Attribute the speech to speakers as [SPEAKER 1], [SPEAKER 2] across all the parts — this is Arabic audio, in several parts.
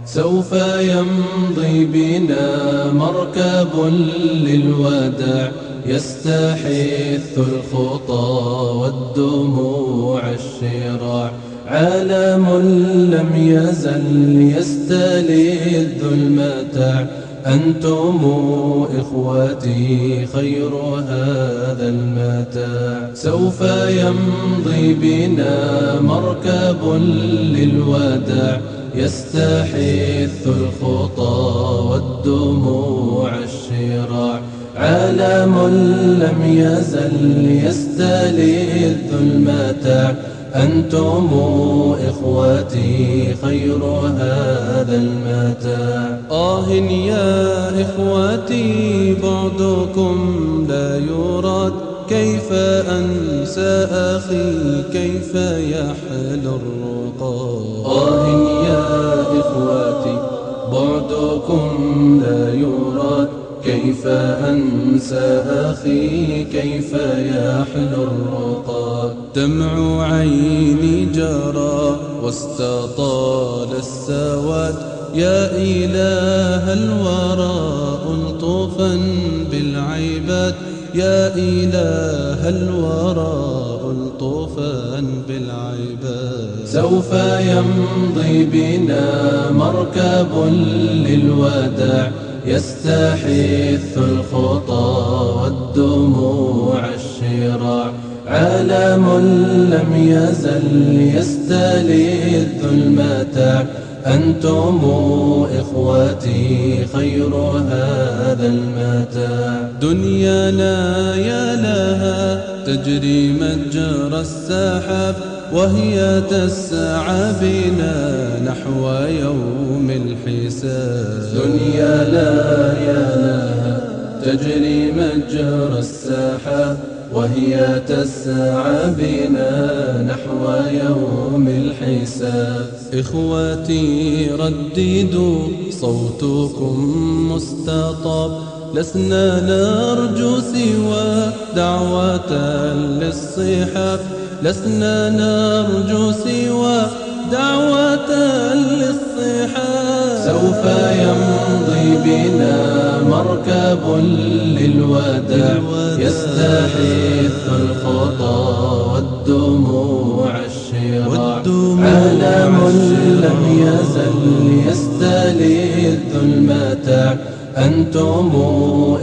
[SPEAKER 1] سوف يمضي بنا مركب للوداع، يستحث الخطى والدموع الشراع. عالم لم يزل يستلذ المتاع، أنتم إخوتي خير هذا المتاع. سوف يمضي بنا مركب للوداع، يستحث الخطى والدموع الشراع. عالم لم يزل يستلذ المتاع، أنتم إخوتي خير هذا المتاع. يا إخوتي بعدكم لا يراد، كيف أنسى أخي كيف يحلى الرقاد. يا إخوتي بعدكم لا يراد، كيف أنسى أخي كيف يحلو الرقاد. دمع عيني جرى واستطال السواد، يا إله الورى ألطفا بالعباد. يا إله الورى ألطفا بالعباد. سوف يمضي بنا مركب للوداع، يستحث الخطى والدموع الشراع. عالم لم يزل يستلذ المتاع، أنتم إخوتي خير هذا المتاع. دنيانا يا لها تجري مجرى السحاب، وهي تسعى بنا نحو يوم الحساب. دنيا لا يا لها تجري مجرى السحاب، وهي تسعى بنا نحو يوم الحساب. إخوتي رددوا صوتكم مستطاب، لسنا نرجو سوى دعوة للصحاب. لسنا نرجو سوى دعوة للصحاب. سوف يمضي بنا مركب للوداع، يستحث الخطى والدموع الشراع. عالم لم يزل يستلذ المتاع، أنتم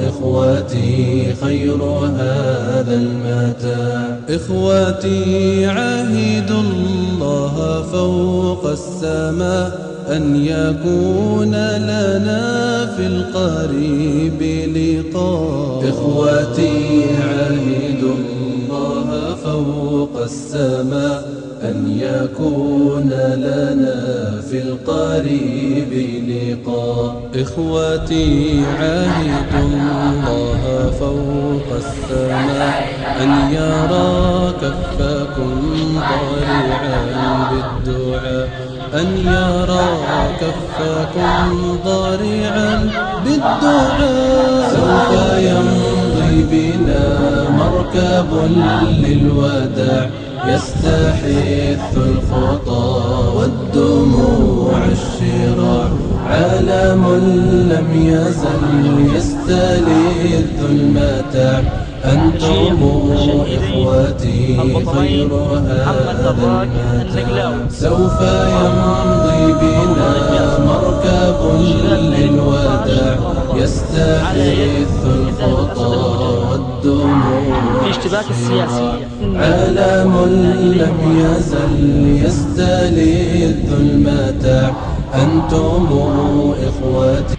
[SPEAKER 1] إخوتي خير هذا المتاع. إخوتي عاهدوا الله فوق السماء، أن يكون لنا في القريب لقاء. إخوتي عاهدوا الله فوق السماء، أن يكون لنا في القريب لقاء. إخوتي عاهدوا الله فوق السماء، أن يرى كفكم ضارعا بالدعاء. أن يرى كفكم ضارعا بالدعاء. سوف يمضي بنا مركب للوداع، يستحث الخطى والدموع الشراع. عالم لم يزل يستلذ المتاع، أنتم إخوتي خير هذا المتاع. سوف يمضي بنا مركب للوداع، يستحث الخطى والدموع الشراع. عالم لم يزل يستلذ المتاع، أنتم إخوتي